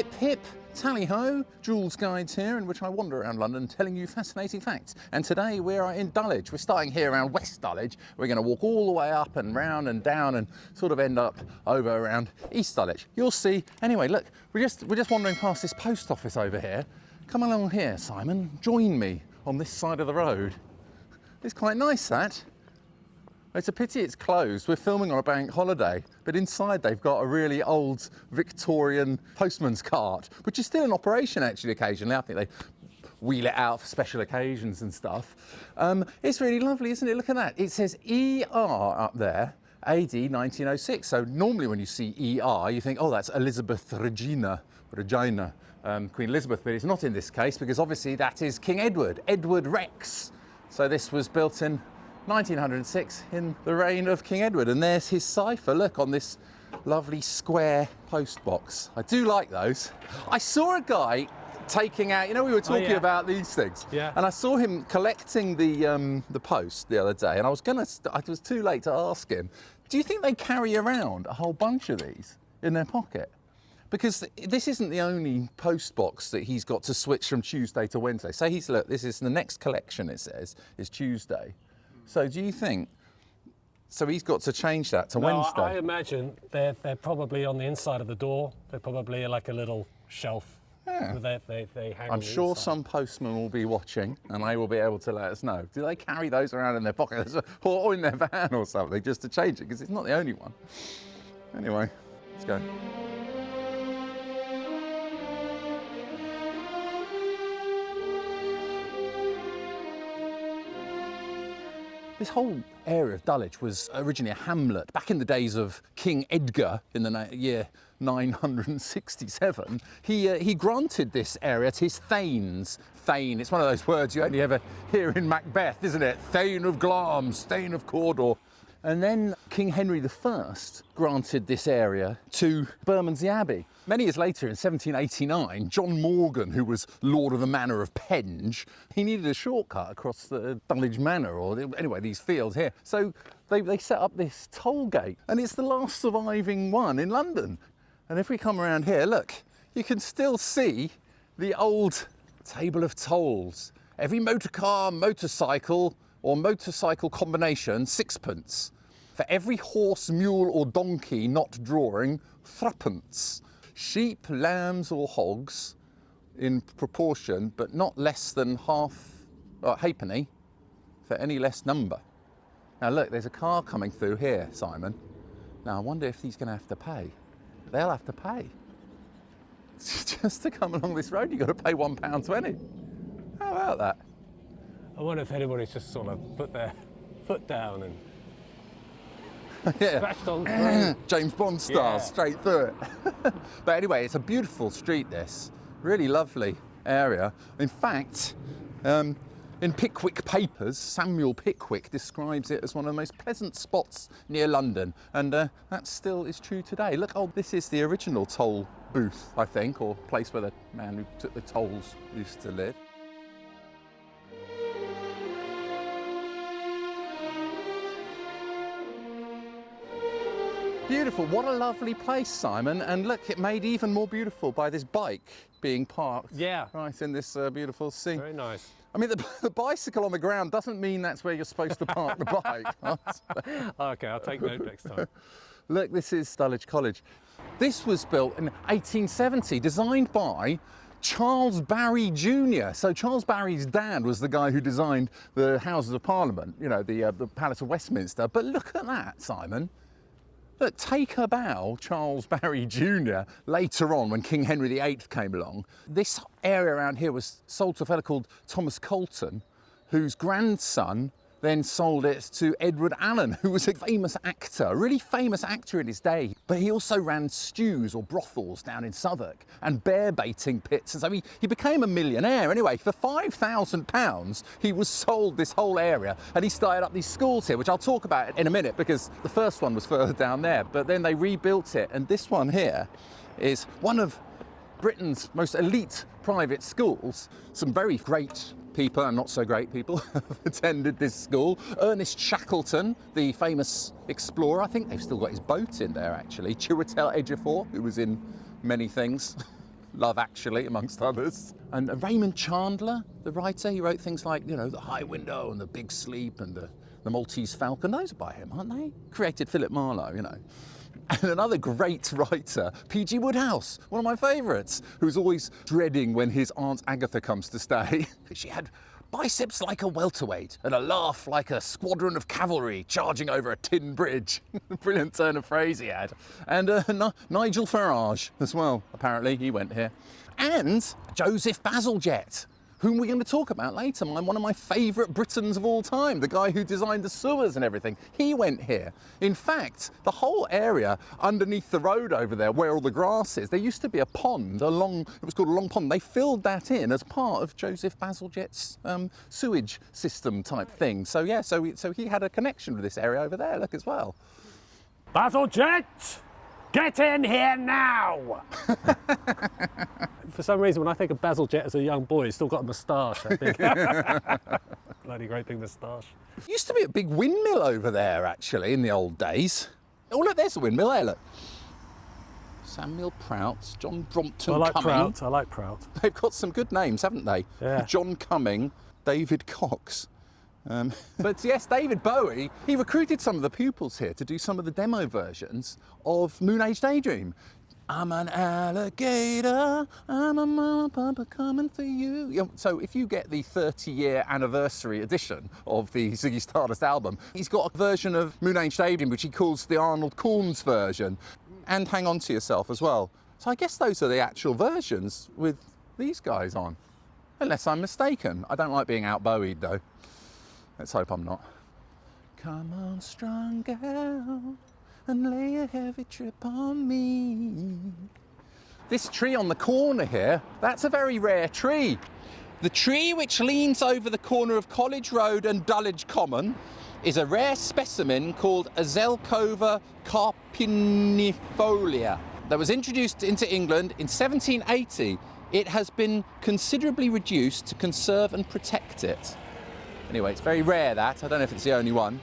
Hip hip, tally ho, Joolz Guides here, in which I wander around London telling you fascinating facts. And today we are in Dulwich. We're starting here around West Dulwich. We're going to walk all the way up and round and down and sort of end up over around East Dulwich. You'll see. Anyway, look, we're just wandering past this post office over here. Come along here, Simon. Join me on this side of the road. It's quite nice, that. It's a pity it's closed. We're filming on a bank holiday, but inside they've got a really old Victorian postman's cart, which is still in operation actually occasionally. I think they wheel it out for special occasions and stuff. It's really lovely, isn't it? Look at that. It says ER up there, AD 1906. So normally when you see ER, you think, oh, that's Elizabeth Regina, Queen Elizabeth, but it's not in this case because obviously that is King Edward, Edward Rex. So this was built in 1906 in the reign of King Edward, and there's his cipher, look, on this lovely square post box. I do like those. I saw a guy taking out, you know, we were talking about these things, and I saw him collecting the post the other day, and I was too late to ask him, do you think they carry around a whole bunch of these in their pocket? Because this isn't the only post box that he's got to switch from Tuesday to Wednesday. Say look, this is the next collection, it says, is Tuesday. So do you think, so he's got to change that to Wednesday? I imagine they're probably on the inside of the door. They're probably like a little shelf. Yeah. They hang I'm sure inside. some postman will be watching and they will be able to let us know. Do they carry those around in their pockets or in their van or something just to change it? Because it's not the only one. Anyway, let's go. This whole area of Dulwich was originally a hamlet. Back in the days of King Edgar in the year 967, he granted this area to his thanes. Thane, it's one of those words you only ever hear in Macbeth, isn't it? Thane of Glamis, Thane of Cawdor. And then King Henry I granted this area to Bermondsey Abbey. Many years later, in 1789, John Morgan, who was Lord of the Manor of Penge, he needed a shortcut across the Dulwich Manor, or anyway, these fields here. So they set up this toll gate, and it's the last surviving one in London. And if we come around here, look, you can still see the old table of tolls. Every motor car, motorcycle, or motorcycle combination, sixpence. For every horse, mule or donkey not drawing, threepence. Sheep, lambs or hogs in proportion, but not less than halfpenny for any less number. Now look, there's a car coming through here, Simon. Now I wonder if he's going to have to pay. They'll have to pay. Just to come along this road, you've got to pay £1.20. How about that? I wonder if anybody's just sort of put their foot down and scratched on through. James Bond style, straight through it. But anyway, it's a beautiful street, this. Really lovely area. In fact, in Pickwick papers, Samuel Pickwick describes it as one of the most pleasant spots near London. And that still is true today. Look, oh, this is the original toll booth, I think, or place where the man who took the tolls used to live. Beautiful, what a lovely place, Simon. And look, it made even more beautiful by this bike being parked right in this beautiful scene. Very nice. I mean, the bicycle on the ground doesn't mean that's where you're supposed to park the bike. Okay, I'll take note next time. Look, this is Dulwich College. This was built in 1870, designed by Charles Barry Jr. So Charles Barry's dad was the guy who designed the Houses of Parliament, you know, the Palace of Westminster. But look at that, Simon. Look, take a bow, Charles Barry Jr. Later on, when King Henry VIII came along. This area around here was sold to a fellow called Thomas Colton, whose grandson then sold it to Edward Alleyn, who was a famous actor, a really famous actor in his day. But he also ran stews or brothels down in Southwark and bear baiting pits. And so he became a millionaire. Anyway, for £5,000, he was sold this whole area and he started up these schools here, which I'll talk about in a minute because the first one was further down there. But then they rebuilt it. And this one here is one of Britain's most elite private schools. Some very great people and not so great people have attended this school. Ernest Shackleton, the famous explorer, I think they've still got his boat in there actually. Chiwetel Ejiofor, who was in many things. Love Actually, amongst others. And Raymond Chandler, the writer, he wrote things like, you know, The High Window and The Big Sleep and the Maltese Falcon. Those are by him, aren't they? Created Philip Marlowe, you know. And another great writer, P.G. Wodehouse, one of my favourites, who's always dreading when his Aunt Agatha comes to stay. She had biceps like a welterweight and a laugh like a squadron of cavalry charging over a tin bridge. Brilliant turn of phrase he had. And Nigel Farage as well, apparently, he went here. And Joseph Bazalgette, whom we're going to talk about later, one of my favourite Britons of all time, the guy who designed the sewers and everything. He went here. In fact, the whole area underneath the road over there, where all the grass is, there used to be a pond, it was called a long pond. They filled that in as part of Joseph Bazalgette's sewage system type thing. So yeah, so he had a connection with this area over there, look, as well. Bazalgette! Get in here now! For some reason, when I think of Bazalgette as a young boy, he's still got a moustache, I think. Bloody great big moustache. Used to be a big windmill over there, actually, in the old days. Oh, look, there's the windmill there, look. Samuel Prout, John Brompton Cumming. I like Prout. They've got some good names, haven't they? Yeah. John Cumming, David Cox. But yes, David Bowie, he recruited some of the pupils here to do some of the demo versions of Moon Age Daydream. I'm an alligator, I'm a mama papa coming for you. So if you get the 30-year anniversary edition of the Ziggy Stardust album, he's got a version of Moon Age Daydream which he calls the Arnold Corns version, and Hang On To Yourself as well. So I guess those are the actual versions with these guys on, unless I'm mistaken. I don't like being out-Bowied though. Let's hope I'm not. Come on, strong girl, and lay a heavy trip on me. This tree on the corner here, that's a very rare tree. The tree which leans over the corner of College Road and Dulwich Common is a rare specimen called Azelcova carpinifolia that was introduced into England in 1780. It has been considerably reduced to conserve and protect it. Anyway, it's very rare that. I don't know if it's the only one.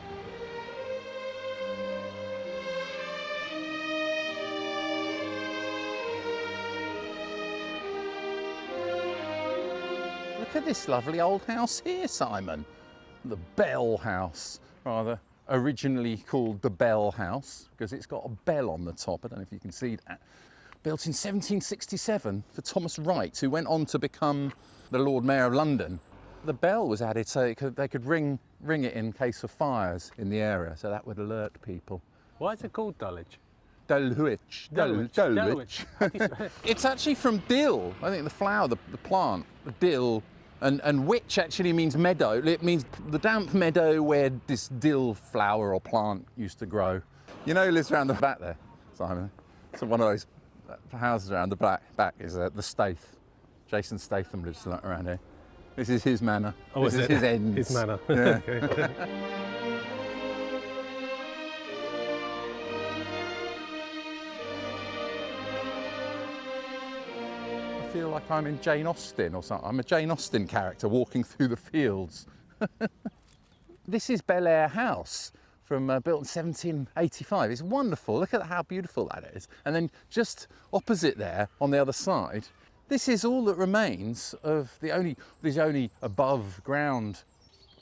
Look at this lovely old house here, Simon. The Bell House, rather originally called the Bell House, because it's got a bell on the top. I don't know if you can see that. Built in 1767 for Thomas Wright, who went on to become the Lord Mayor of London. The bell was added so they could ring it in case of fires in the area, so that would alert people. Why is it called Dulwich? Dulwich. It's actually from dill. I think the flower, the plant, the dill, and witch actually means meadow. It means the damp meadow where this dill flower or plant used to grow. You know who lives around the back there, Simon? So one of those houses around the back is the Staith. Jason Statham lives around here. This is his manor. Oh, this is his ends. His manor. Yeah. Okay. I feel like I'm in Jane Austen or something. I'm a Jane Austen character walking through the fields. This is Bel Air House, built in 1785. It's wonderful. Look at how beautiful that is. And then just opposite there, on the other side, this is all that remains of the only above ground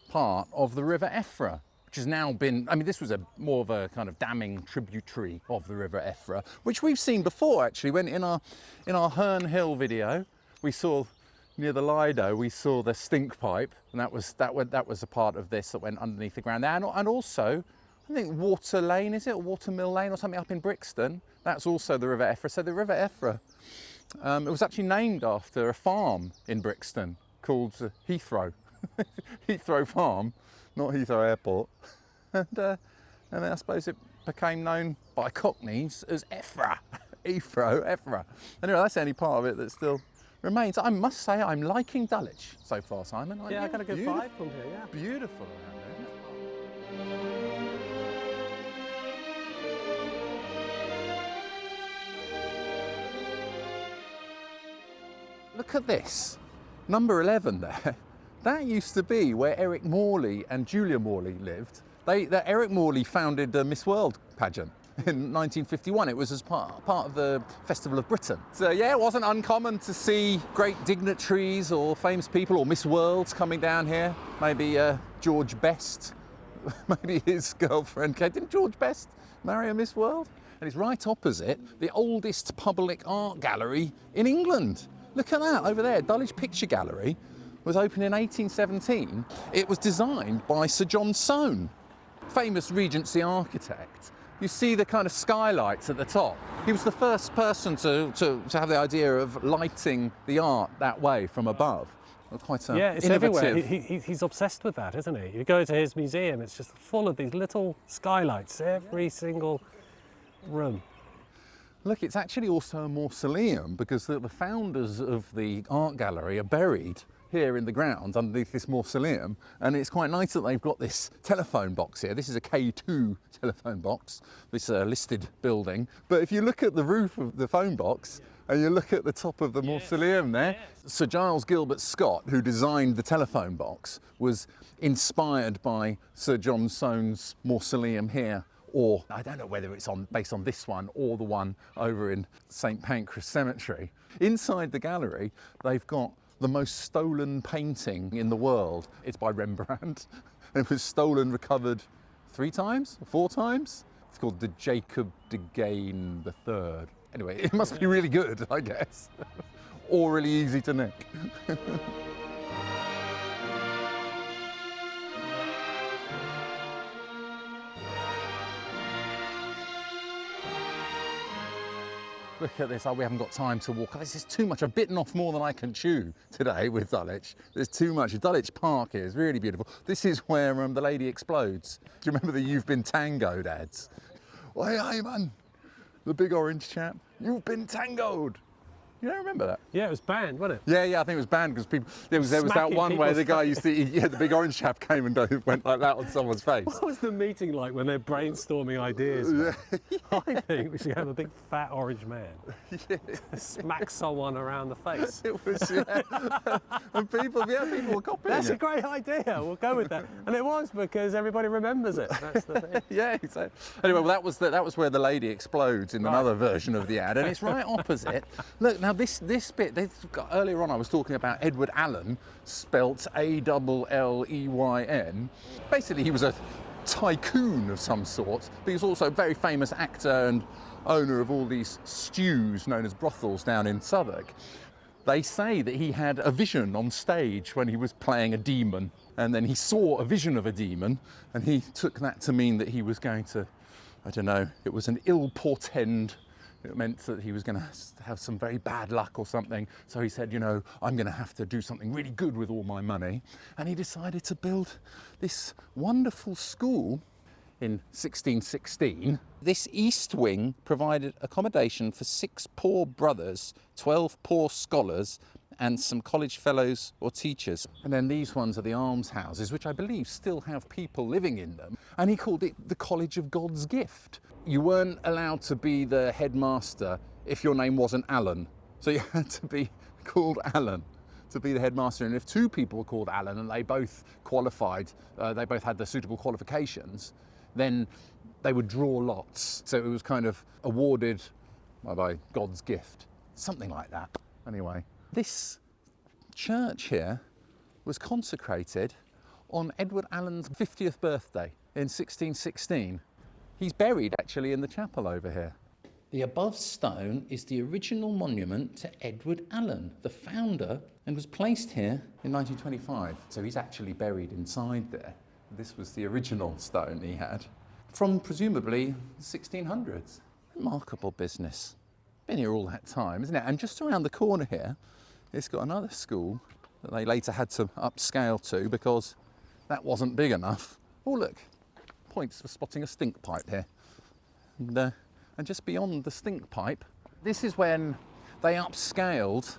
part of the River Effra, which has now been, I mean, this was more of a kind of damming tributary of the River Effra, which we've seen before actually. When in our Herne Hill video, we saw near the Lido, we saw the stink pipe, and that was a part of this that went underneath the ground there. And also, I think Water Lane, is it, or Watermill Lane or something up in Brixton? That's also the River Effra. So the River Effra, it was actually named after a farm in Brixton called Heathrow. Heathrow Farm, not Heathrow Airport. And then I suppose it became known by Cockneys as Effra. Effra. Anyway, that's the only part of it that still remains. I must say I'm liking Dulwich so far, Simon. Yeah, I got a good vibe from here, yeah. Beautiful around there. Look at this, number 11 there. That used to be where Eric Morley and Julia Morley lived. Eric Morley founded the Miss World pageant. in 1951. It was as part of the Festival of Britain. So yeah, it wasn't uncommon to see great dignitaries or famous people or Miss Worlds coming down here. Maybe George Best, maybe his girlfriend. Didn't George Best marry a Miss World? And it's right opposite the oldest public art gallery in England. Look at that over there. Dulwich Picture Gallery was opened in 1817. It was designed by Sir John Soane, famous Regency architect. You see the kind of skylights at the top. He was the first person to have the idea of lighting the art that way from above. Quite it's innovative. everywhere. He's obsessed with that, isn't he? You go to his museum, it's just full of these little skylights, every single room. Look, it's actually also a mausoleum because the founders of the art gallery are buried here in the grounds underneath this mausoleum, and it's quite nice that they've got this telephone box here. This is a K2 telephone box, this listed building. But if you look at the roof of the phone box and you look at the top of the mausoleum there, Sir Giles Gilbert Scott, who designed the telephone box, was inspired by Sir John Soane's mausoleum here, or I don't know whether it's based on this one or the one over in St Pancras Cemetery. Inside the gallery, they've got the most stolen painting in the world. It's by Rembrandt. It was stolen, recovered 3 times, 4 times. It's called the Jacob de Gain III. Anyway, it must be really good, I guess. Or really easy to nick. Look at this, we haven't got time to walk. This is too much. I've bitten off more than I can chew today with Dulwich. There's too much. Dulwich Park here is really beautiful. This is where the lady explodes. Do you remember the "You've been tangoed" ads? Hey man, the big orange chap, you've been tangoed. You don't remember that? Yeah, it was banned, wasn't it? Yeah, I think it was banned because people. There was that one where the guy used to. The big orange chap came and went like that on someone's face. What was the meeting like when they're brainstorming ideas? Yeah. I think we should have a big fat orange man smack someone around the face. It was, yeah. And people were copying That's it. a great idea. We'll go with that. And it was because everybody remembers it. That's the thing. Yeah, exactly. Anyway, well, that was where the lady explodes in another version of the ad, and it's right opposite. Look, now this bit, earlier on I was talking about Edward Alleyn, spelt Alleyn. Basically, he was a tycoon of some sort, but he was also a very famous actor and owner of all these stews known as brothels down in Southwark. They say that he had a vision on stage when he was playing a demon, and then he saw a vision of a demon, and he took that to mean that he was going to, I don't know, it was an ill portend. It meant that he was going to have some very bad luck or something. So he said, I'm going to have to do something really good with all my money. And he decided to build this wonderful school in 1616. This east wing provided accommodation for 6 poor brothers, 12 poor scholars, and some college fellows or teachers. And then these ones are the almshouses, which I believe still have people living in them. And he called it the College of God's Gift. You weren't allowed to be the headmaster if your name wasn't Alan. So you had to be called Alan to be the headmaster. And if 2 people were called Alan and they both qualified, they both had the suitable qualifications, then they would draw lots. So it was kind of awarded by God's gift, something like that. Anyway, this church here was consecrated on Edward Allen's 50th birthday in 1616. He's buried actually in the chapel over here. The above stone is the original monument to Edward Alleyn, the founder, and was placed here in 1925. So he's actually buried inside there. This was the original stone he had from presumably the 1600s. Remarkable business. Been here all that time, isn't it? And just around the corner here, it's got another school that they later had to upscale to because that wasn't big enough. Oh look, points for spotting a stink pipe here. And just beyond the stink pipe, this is when they upscaled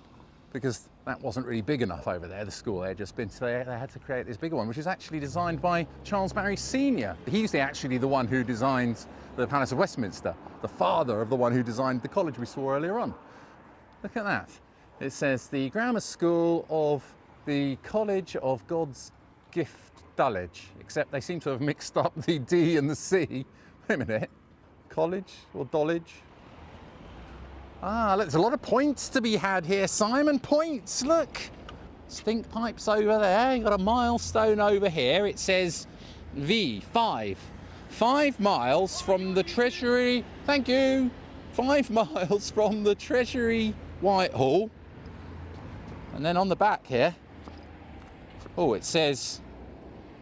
because that wasn't really big enough over there, the school they had just been, so they had to create this bigger one, which is actually designed by Charles Barry Sr. He's actually the one who designed the Palace of Westminster, the father of the one who designed the college we saw earlier on. Look at that. It says the grammar school of the College of God's Gift Dulwich, except they seem to have mixed up the D and the C. Wait a minute. College or Dulwich. Ah, look, there's a lot of points to be had here, Simon. Points, look. Stink pipes over there. You've got a milestone over here. It says V5. 5 miles from the Treasury. Thank you. 5 miles from the Treasury, Whitehall. And then on the back here, oh, it says,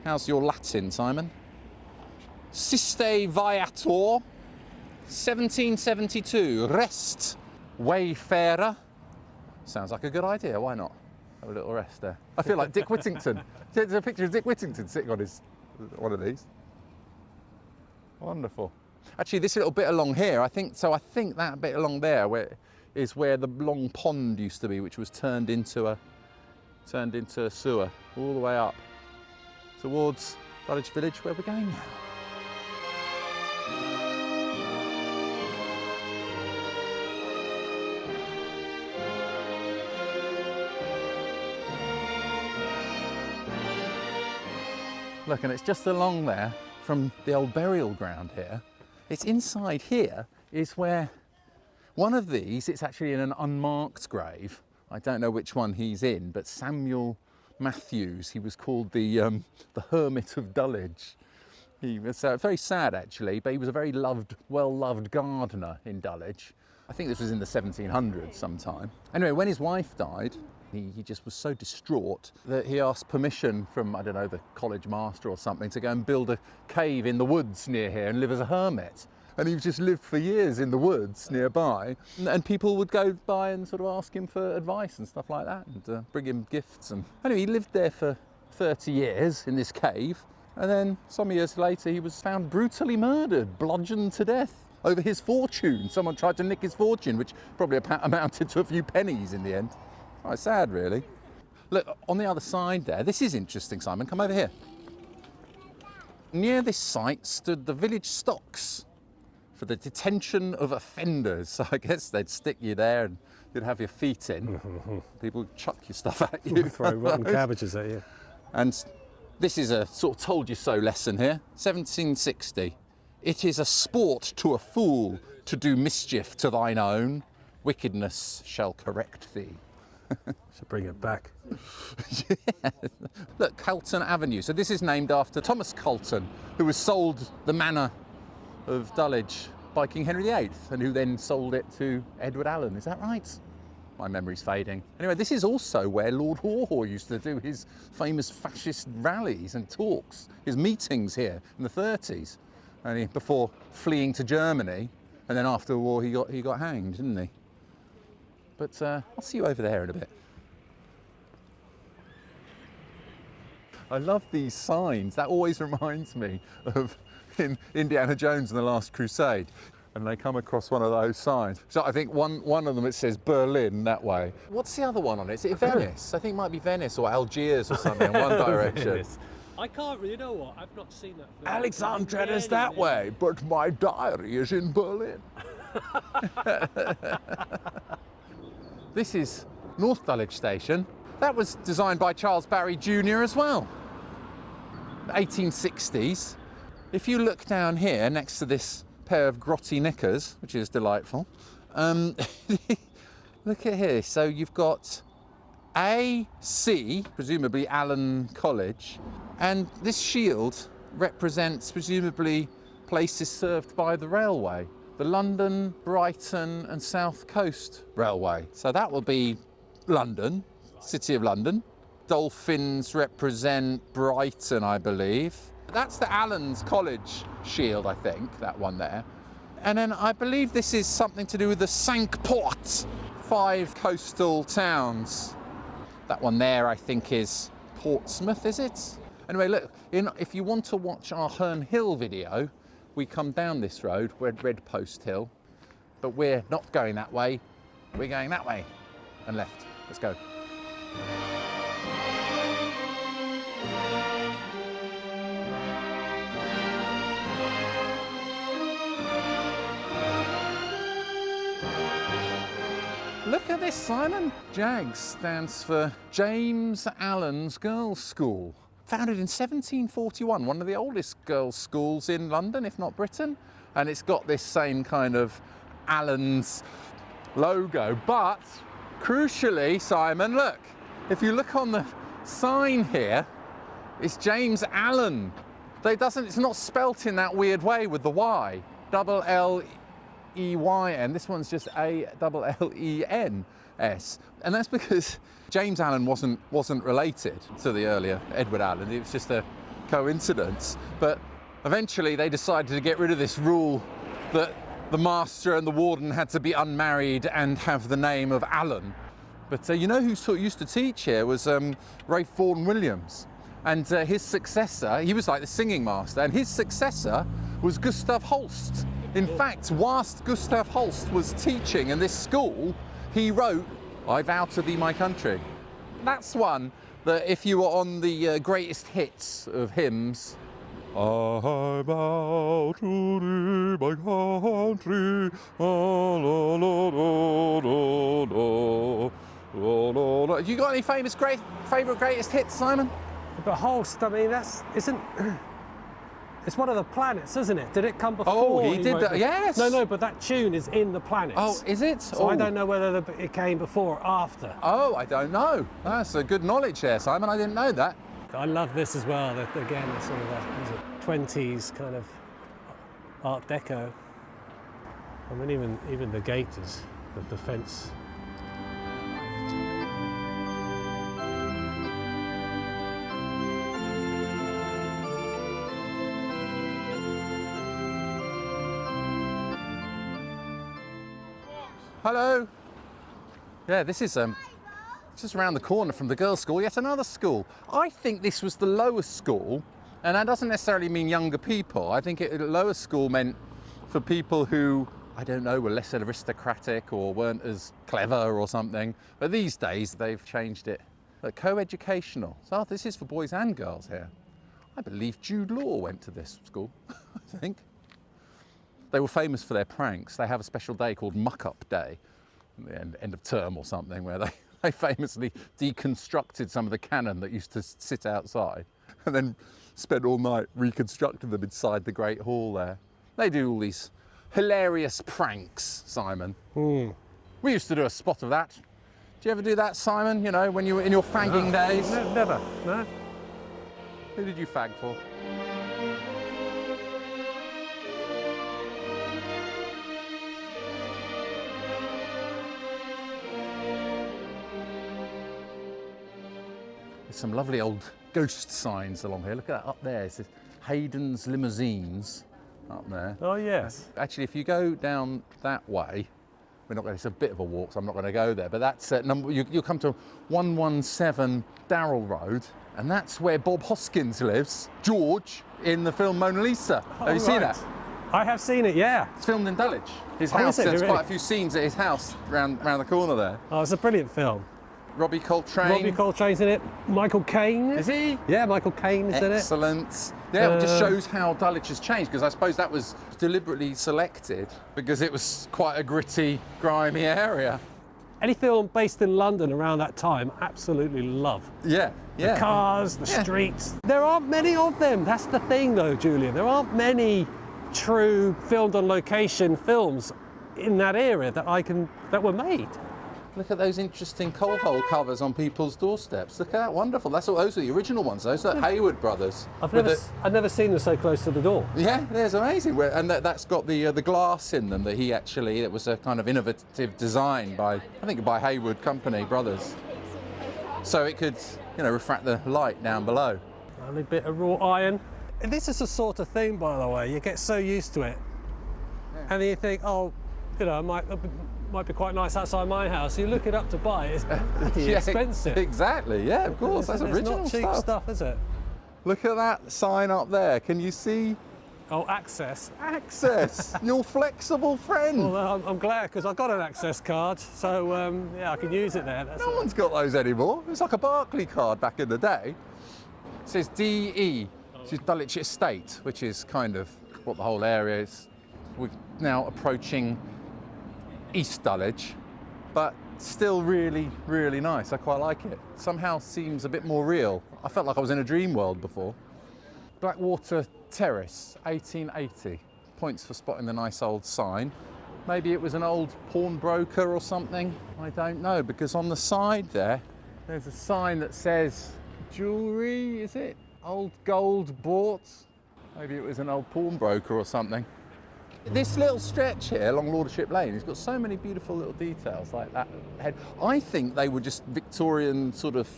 how's your Latin, Simon? Siste Viator, 1772, Rest Wayfarer. Sounds like a good idea, why not? Have a little rest there. I feel like Dick Whittington. There's a picture of Dick Whittington sitting on one of these. Wonderful. Actually, this little bit along here, I think that bit along there is where the long pond used to be, which was turned into a sewer all the way up towards Dulwich Village, where we're going now. Look, and it's just along there from the old burial ground here. It's inside here is where one of these, it's actually in an unmarked grave. I don't know which one he's in, but Samuel Matthews, he was called the Hermit of Dulwich. He was very sad actually, but he was a very well-loved gardener in Dulwich. I think this was in the 1700s sometime. Anyway, when his wife died, he just was so distraught that he asked permission from, I don't know, the college master or something to go and build a cave in the woods near here and live as a hermit. And he just lived for years in the woods nearby, and people would go by and sort of ask him for advice and stuff like that, and bring him gifts. And anyway, he lived there for 30 years in this cave, and then some years later he was found brutally murdered, bludgeoned to death over his fortune. Someone tried to nick his fortune, which probably amounted to a few pennies in the end. Quite sad, really. Look, on the other side there, this is interesting, Simon, come over here. Near this site stood the village stocks for the detention of offenders. So I guess they'd stick you there and you'd have your feet in. People would chuck your stuff at you. Throw rotten cabbages at you. And this is a sort of told you so lesson here. 1760. It is a sport to a fool to do mischief to thine own. Wickedness shall correct thee. Should bring it back. Yeah. Look, Colton Avenue. So this is named after Thomas Colton, who was sold the manor of Dulwich by King Henry VIII, and who then sold it to Edward Alleyn. Is that right? My memory's fading. Anyway, this is also where Lord Warhol used to do his famous fascist rallies and talks, his meetings here in the 30s, and before fleeing to Germany, and then after the war he got hanged, didn't he? But I'll see you over there in a bit. I love these signs. That always reminds me of in Indiana Jones and the Last Crusade. And they come across one of those signs. So I think one of them, it says Berlin that way. What's the other one on it? Is it Venice? I think it might be Venice or Algiers or something in one direction. Venice. I can't really, you know what, I've not seen that film. Alexandria is that way, but my diary is in Berlin. This is North Dulwich Station. That was designed by Charles Barry Jr. as well. 1860s. If you look down here next to this pair of grotty knickers, which is delightful, look at here. So you've got AC, presumably Alleyn College, and this shield represents presumably places served by the railway. The London, Brighton and South Coast Railway. So that will be London, City of London. Dolphins represent Brighton, I believe. That's the Alleyn's College shield, I think, that one there. And then I believe this is something to do with the Cinque Ports, 5 coastal towns. That one there, I think, is Portsmouth, is it? Anyway, look, if you want to watch our Herne Hill video, we come down this road, Red Post Hill, but we're not going that way, we're going that way and left. Let's go. Look at this, Simon. JAGS stands for James Allen's Girls' School. Founded in 1741, one of the oldest girls' schools in London, if not Britain. and it's got this same kind of Alleyn's logo. But crucially, Simon, look, if you look on the sign here, it's James Alleyn. It's not spelt in that weird way with the Y. Double L-E-Y-N. This one's just A-double-L-E-N-S. And that's because James Alleyn wasn't related to the earlier Edward Alleyn. It was just a coincidence. But eventually they decided to get rid of this rule that the master and the warden had to be unmarried and have the name of Alleyn. But you know who used to teach here was Ralph Vaughan Williams. And his successor, he was like the singing master, and his successor was Gustav Holst. In fact, whilst Gustav Holst was teaching in this school, he wrote, "I vow to thee my country." That's one that if you were on the greatest hits of hymns, I vow to thee my country, oh, lo, lo, lo, lo, lo, lo, lo, lo. You got any favourite greatest hits, Simon? But Holst, I mean, it's one of the planets, isn't it? Did it come before? Oh, he did that, yes. No, but that tune is in the planets. Oh, is it? So I don't know whether it came before or after. Oh, I don't know. That's a good knowledge there, Simon. I didn't know that. I love this as well. Again, the sort of a 20s kind of Art Deco. I mean, even the gate is the fence. Hello. Yeah, this is just around the corner from the girls' school, yet another school. I think this was the lower school, and that doesn't necessarily mean younger people. I think lower school meant for people who, I don't know, were less aristocratic or weren't as clever or something. But these days they've changed it. Co-educational. So this is for boys and girls here. I believe Jude Law went to this school, I think. They were famous for their pranks. They have a special day called Muck-Up Day, the end of term or something, where they famously deconstructed some of the cannon that used to sit outside and then spent all night reconstructing them inside the Great Hall there. They do all these hilarious pranks, Simon. We used to do a spot of that. Did you ever do that, Simon, you know, when you were in your fagging days? No, never, no. Who did you fag for? Some lovely old ghost signs along here. Look at that up there. It says Hayden's Limousines up there. Oh, yes. Actually, if you go down that way, it's a bit of a walk, so I'm not going to go there, but that's you'll come to 117 Darrell Road, and that's where Bob Hoskins lives, George, in the film Mona Lisa. Have you seen that? I have seen it, yeah. It's filmed in Dulwich. His house, there's quite a few scenes at his house round the corner there. Oh, it's a brilliant film. Robbie Coltrane. Robbie Coltrane's in it. Michael Caine. Is he? Yeah, Michael Caine is in it. Excellent. Yeah, it just shows how Dulwich has changed, because I suppose that was deliberately selected because it was quite a gritty, grimy area. Any film based in London around that time, absolutely love. Yeah, yeah. The cars, the streets. There aren't many of them. That's the thing, though, Julian. There aren't many true filmed on location films in that area that were made. Look at those interesting coal hole covers on people's doorsteps. Look at that, wonderful. Those are the original ones. Those are Hayward brothers. I've never seen them so close to the door. Yeah, it's amazing. And that's got the glass in them that it was a kind of innovative design by Hayward Company brothers. So it could, refract the light down below. A little bit of raw iron. And this is the sort of thing, by the way, you get so used to it. Yeah. And then you think, it might be quite nice outside my house. You look it up to buy it, it's expensive. Exactly, yeah, of course. That's original stuff. It's not cheap stuff, is it? Look at that sign up there. Can you see? Oh, Access. Access, your flexible friend. Well, I'm glad, because I've got an Access card, so I can use it there. No one's got those anymore. It's like a Barclay card back in the day. It says DE, which is Dulwich Estate, which is kind of what the whole area is. We're now approaching East Dulwich, but still really, really nice. I quite like it. Somehow seems a bit more real. I felt like I was in a dream world before. Blackwater Terrace, 1880. points for spotting the nice old sign. Maybe it was an old pawnbroker or something. I don't know, because on the side there's a sign that says jewellery, is it? Old gold bought. Maybe it was an old pawnbroker or something. This little stretch here along Lordship Lane has got so many beautiful little details like that head. I think they were just Victorian sort of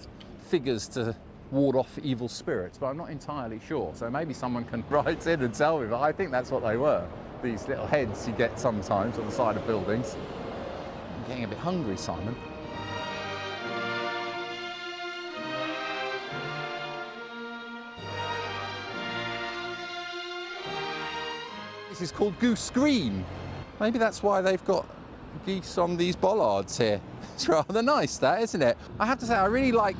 figures to ward off evil spirits, but I'm not entirely sure. So maybe someone can write in and tell me, but I think that's what they were. These little heads you get sometimes on the side of buildings. I'm getting a bit hungry, Simon. This is called Goose Green. Maybe that's why they've got geese on these bollards here. It's rather nice, that, isn't it? I have to say, I really like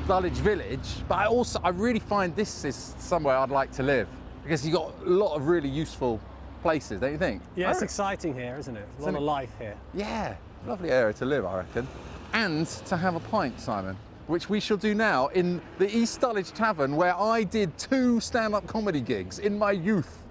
Dulwich Village, but I really find this is somewhere I'd like to live, because you've got a lot of really useful places, don't you think? Yeah, it's exciting here, isn't it? There's a lot of life here. Yeah, lovely area to live, I reckon. And to have a pint, Simon, which we shall do now in the East Dulwich Tavern, where I did 2 stand-up comedy gigs in my youth.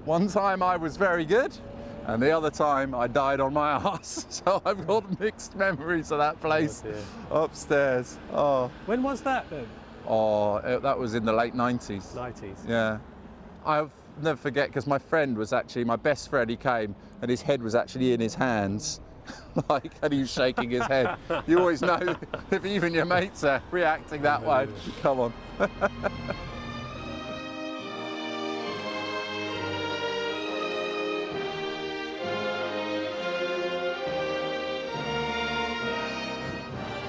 One time I was very good, and the other time I died on my arse. So I've got mixed memories of that place upstairs. Oh. When was that then? Oh, that was in the late 90s. 90s. Yeah. I'll never forget, because my friend was actually, my best friend, he came and his head was actually in his hands. Like, and he was shaking his head. You always know if even your mates are reacting that way. Come on.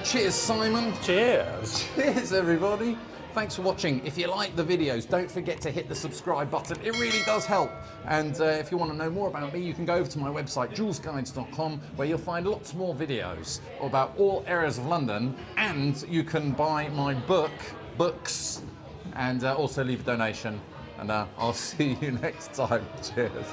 Cheers, Simon. Cheers. Cheers, everybody. Thanks for watching. If you like the videos, don't forget to hit the subscribe button. It really does help. And if you want to know more about me, you can go over to my website, joolzguides.com, where you'll find lots more videos about all areas of London. And you can buy my books, and also leave a donation. And I'll see you next time. Cheers.